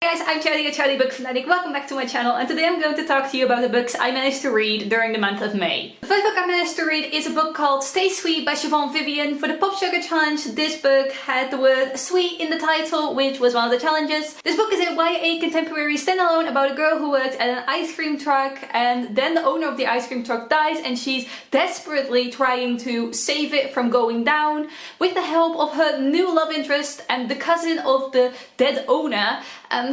Guys, I'm Charlie, a Charlie book fanatic. Welcome back to my channel, and today I'm going to talk to you about the books I managed to read during the month of May. The first book I managed to read is a book called Stay Sweet by Siobhan Vivian. For the Pop Sugar Challenge, this book had the word sweet in the title, which was one of the challenges. This book is a YA contemporary standalone about a girl who works at an ice cream truck, and then the owner of the ice cream truck dies, and she's desperately trying to save it from going down with the help of her new love interest and the cousin of the dead owner,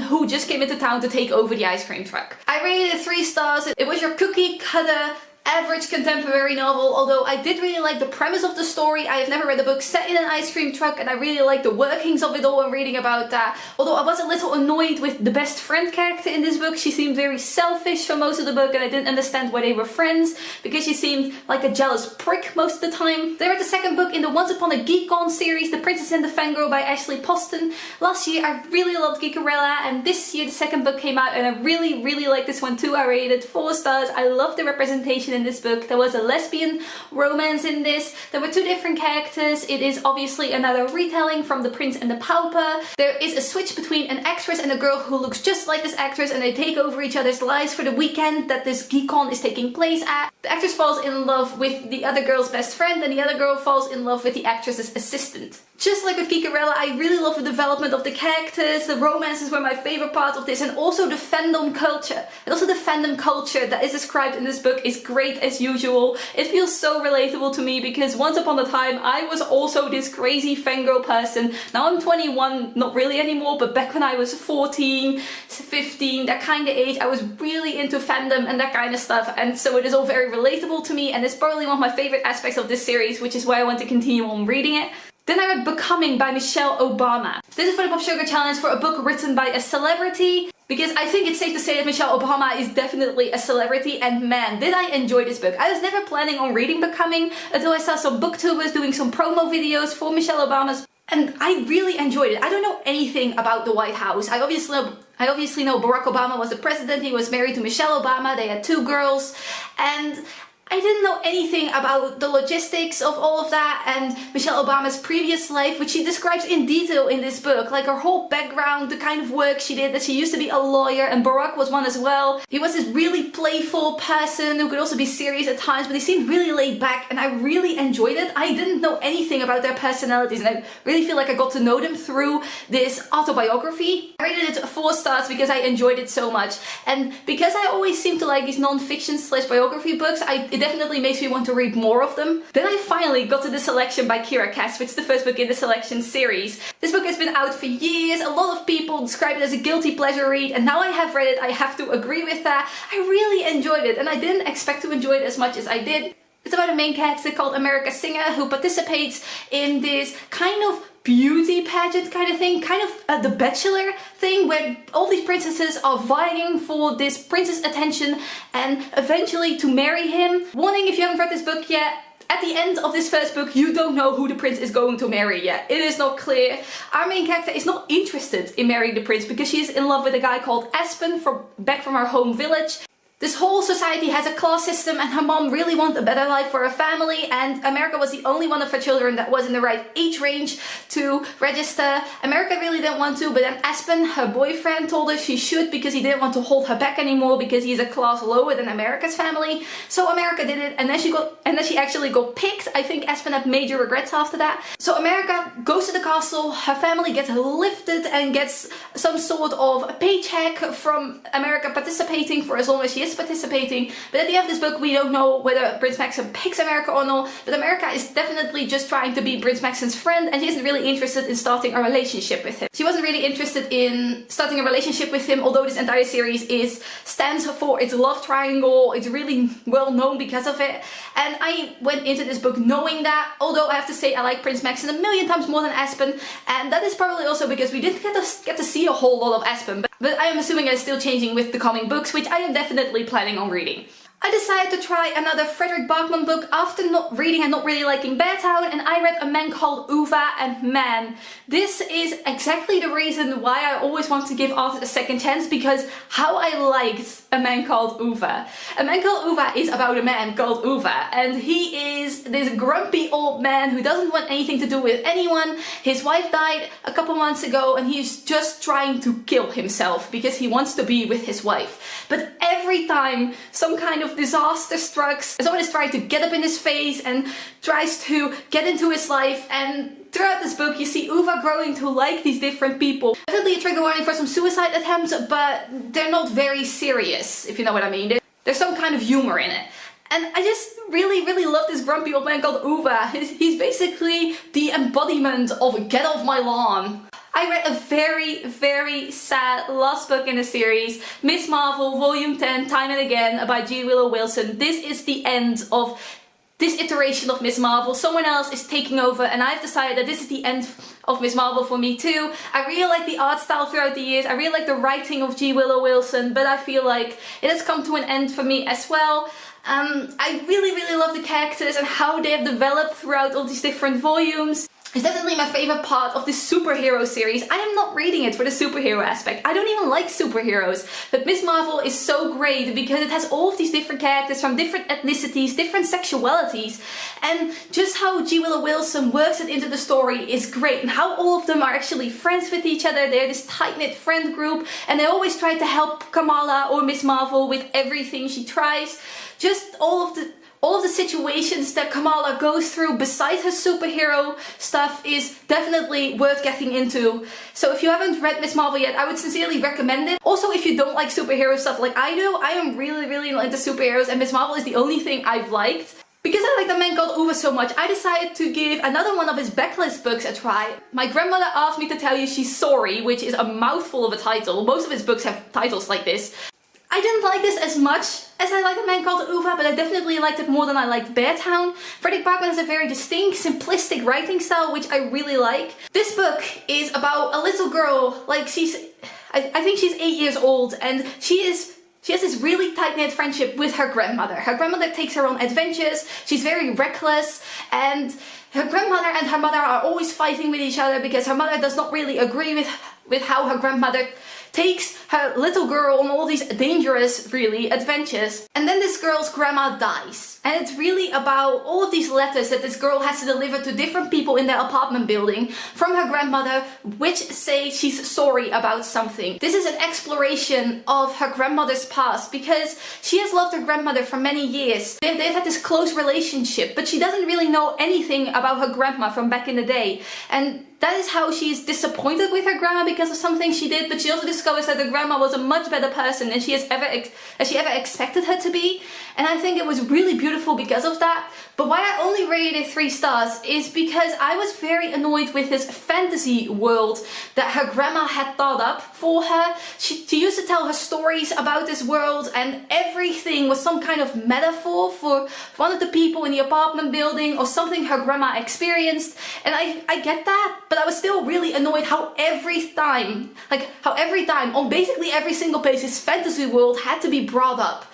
who just came into town to take over the ice cream truck. I rated it 3 stars. It was your cookie cutter average contemporary novel, although I did really like the premise of the story. I have never read a book set in an ice cream truck, and I really like the workings of it all and reading about that. Although I was a little annoyed with the best friend character in this book. She seemed very selfish for most of the book, and I didn't understand why they were friends, because she seemed like a jealous prick most of the time. Then I read the second book in the Once Upon a Geek-On series, The Princess and the Fangirl by Poston. Last year I really loved Geekerella, and this year the second book came out, and I really liked this one too. I rated it 4 stars. I love the representation in this book. There was a lesbian romance in this. There were 2 different characters. It is obviously another retelling from The Prince and the Pauper. There is a switch between an actress and a girl who looks just like this actress, and they take over each other's lives for the weekend that this geek-on is taking place at. The actress falls in love with the other girl's best friend, and the other girl falls in love with the actress's assistant. Just like with Kiera, I really love the development of the characters. The romances were my favorite part of this, and also the fandom culture. And also the fandom culture that is described in this book is great as usual. It feels so relatable to me, because once upon a time I was also this crazy fangirl person. Now I'm 21, not really anymore, but back when I was 14, 15, that kind of age, I was really into fandom and that kind of stuff, and so it is all very relatable to me, and it's probably one of my favorite aspects of this series, which is why I want to continue on reading it. Then I read Becoming by Michelle Obama. This is for the Pop Sugar Challenge, for a book written by a celebrity, because I think it's safe to say that Michelle Obama is definitely a celebrity, and man, did I enjoy this book. I was never planning on reading Becoming until I saw some booktubers doing some promo videos for Michelle Obama's, and I really enjoyed it. I don't know anything about the White House. I obviously know Barack Obama was the president. He was married to Michelle Obama. They had 2 girls, and I didn't know anything about the logistics of all of that and Michelle Obama's previous life, which she describes in detail in this book, like her whole background, the kind of work she did, that she used to be a lawyer, and Barack was one as well. He was this really playful person who could also be serious at times, but he seemed really laid back, and I really enjoyed it. I didn't know anything about their personalities, and I really feel like I got to know them through this autobiography. I rated it 4 stars because I enjoyed it so much, and because I always seem to like these non-fiction / biography books, it definitely makes me want to read more of them. Then I finally got to The Selection by Kiera, which is the first book in the Selection series. This book has been out for years. A lot of people describe it as a guilty pleasure read, and now I have read it, I have to agree with that. I really enjoyed it, and I didn't expect to enjoy it as much as I did. It's about a main character called America Singer who participates in this kind of beauty pageant kind of thing, kind of The Bachelor thing, where all these princesses are vying for this prince's attention and eventually to marry him. Warning, if you haven't read this book yet, at the end of this first book, you don't know who the prince is going to marry yet. It is not clear. Our main character is not interested in marrying the prince because she's in love with a guy called Aspen back from her home village. This whole society has a class system, and her mom really wanted a better life for her family, and America was the only one of her children that was in the right age range to register. America really didn't want to, but then Aspen, her boyfriend, told her she should because he didn't want to hold her back anymore because he's a class lower than America's family. So America did it, and then she actually got picked. I think Aspen had major regrets after that. So America goes to the castle, her family gets lifted and gets some sort of paycheck from America participating for as long as she is participating, but at the end of this book we don't know whether Prince Maxim picks America or not, but America is definitely just trying to be Prince Maxim's friend, and she isn't really interested in starting a relationship with him. She wasn't really interested in starting a relationship with him, although this entire series stands for its love triangle. It's really well known because of it, and I went into this book knowing that, although I have to say I like Prince Maxim a million times more than Aspen, and that is probably also because we didn't get to see a whole lot of Aspen, but I am assuming it's still changing with the coming books, which I am definitely planning on reading. I decided to try another Fredrik Backman book after not reading and not really liking Beartown, and I read A Man Called Uva, and man, this is exactly the reason why I always want to give authors a second chance, because how I liked A Man Called Uva. A Man Called Uva is about a man called Uva, and he is this grumpy old man who doesn't want anything to do with anyone. His wife died a couple months ago and he's just trying to kill himself because he wants to be with his wife. But every time some kind of disaster strikes, someone is trying to get up in his face and tries to get into his life, and throughout this book you see Uva growing to like these different people. Definitely a trigger warning for some suicide attempts, but they're not very serious, if you know what I mean. There's some kind of humor in it. And I just really love this grumpy old man called Uva. He's basically the embodiment of get off my lawn. I read a very sad last book in the series, Miss Marvel Volume 10, Time and Again by G. Willow Wilson. This is the end of this iteration of Miss Marvel. Someone else is taking over, and I've decided that this is the end of Miss Marvel for me too. I really like the art style throughout the years. I really like the writing of G. Willow Wilson, but I feel like it has come to an end for me as well. I really love the characters and how they have developed throughout all these different volumes. It's definitely my favorite part of this superhero series. I am not reading it for the superhero aspect. I don't even like superheroes. But Miss Marvel is so great because it has all of these different characters from different ethnicities, different sexualities. And just how G. Willow Wilson works it into the story is great. And how all of them are actually friends with each other. They're this tight-knit friend group. And they always try to help Kamala or Miss Marvel with everything she tries. Just all of the situations that Kamala goes through besides her superhero stuff is definitely worth getting into. So if you haven't read Miss Marvel yet, I would sincerely recommend it. Also, if you don't like superhero stuff like I do, I am really into superheroes, and Miss Marvel is the only thing I've liked. Because I like The Man Called Uva so much, I decided to give another one of his backlist books a try. My grandmother asked me to tell you she's sorry, which is a mouthful of a title. Most of his books have titles like this. I didn't like this as much as I liked A Man Called Uva, but I definitely liked it more than I liked Beartown. Fredrik Backman has a very distinct, simplistic writing style, which I really like. This book is about a little girl, like I think she's 8 years old, and she has this really tight-knit friendship with her grandmother. Her grandmother takes her on adventures, she's very reckless, and her grandmother and her mother are always fighting with each other because her mother does not really agree with how her grandmother takes her little girl on all these dangerous, really, adventures. And then this girl's grandma dies. And it's really about all of these letters that this girl has to deliver to different people in their apartment building from her grandmother, which say she's sorry about something. This is an exploration of her grandmother's past because she has loved her grandmother for many years. They've had this close relationship, but she doesn't really know anything about her grandma from back in the day. And that is how she's disappointed with her grandma because of something she did, but she also discovers that the grandma was a much better person than she ever expected her to be. And I think it was really beautiful because of that. But why I only rated it 3 stars is because I was very annoyed with this fantasy world that her grandma had thought up for her. She used to tell her stories about this world, and everything was some kind of metaphor for one of the people in the apartment building or something her grandma experienced. And I get that, but I was still really annoyed how every time on basically every single page this fantasy world had to be brought up.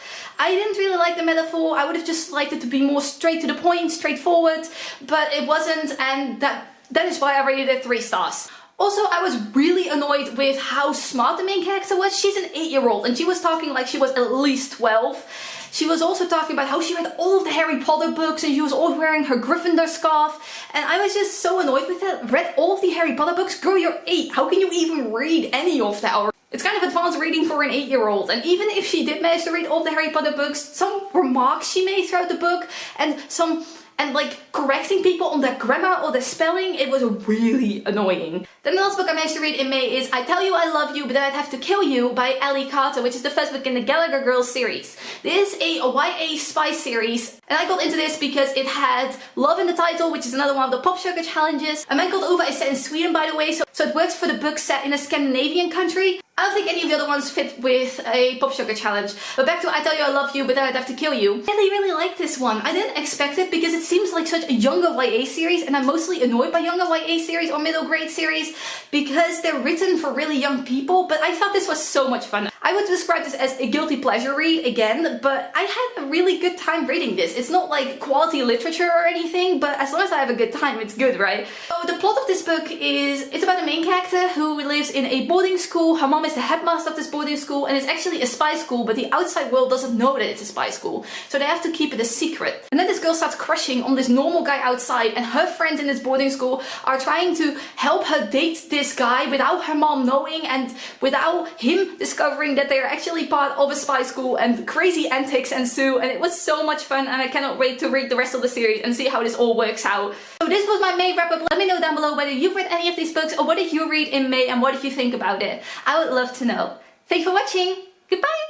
I didn't really like the metaphor. I would have just liked it to be more straight to the point, straightforward, but it wasn't, and that is why I rated it 3 stars. Also, I was really annoyed with how smart the main character was. She's an 8-year-old and she was talking like she was at least 12. She was also talking about how she read all of the Harry Potter books and she was always wearing her Gryffindor scarf. And I was just so annoyed with that. Read all of the Harry Potter books? Girl, you're 8. How can you even read any of that? It's kind of advanced reading for an 8-year-old, and even if she did manage to read all of the Harry Potter books, some remarks she made throughout the book and like correcting people on their grammar or their spelling, it was really annoying. Then the last book I managed to read in May is I Tell You I Love You But Then I'd Have to Kill You by Ellie Carter, which is the first book in the Gallagher Girls series. This is a YA spy series, and I got into this because it had love in the title, which is another one of the Pop Sugar challenges. A Man Called Uva is set in Sweden, by the way, so it works for the book set in a Scandinavian country. I don't think any of the other ones fit with a Pop Sugar challenge. But back to I Tell You I Love You But Then I'd Have to Kill You. I really like this one. I didn't expect it because it seems like such a younger YA series, and I'm mostly annoyed by younger YA series or middle grade series because they're written for really young people, but I thought this was so much fun. I would describe this as a guilty pleasure read again, but I had a really good time reading this. It's not like quality literature or anything, but as long as I have a good time, it's good, right? So the plot of this book is, it's about a main character who lives in a boarding school. Her mom is the headmaster of this boarding school, and it's actually a spy school, but the outside world doesn't know that it's a spy school. So they have to keep it a secret. And then this girl starts crushing on this normal guy outside, and her friends in this boarding school are trying to help her date this guy without her mom knowing and without him discovering that they are actually part of a spy school, and crazy antics ensue, and it was so much fun, and I cannot wait to read the rest of the series and see how this all works out. So this was my May wrap up. Let me know down below whether you've read any of these books or what did you read in May and what did you think about it. I would love to know. Thanks for watching. Goodbye!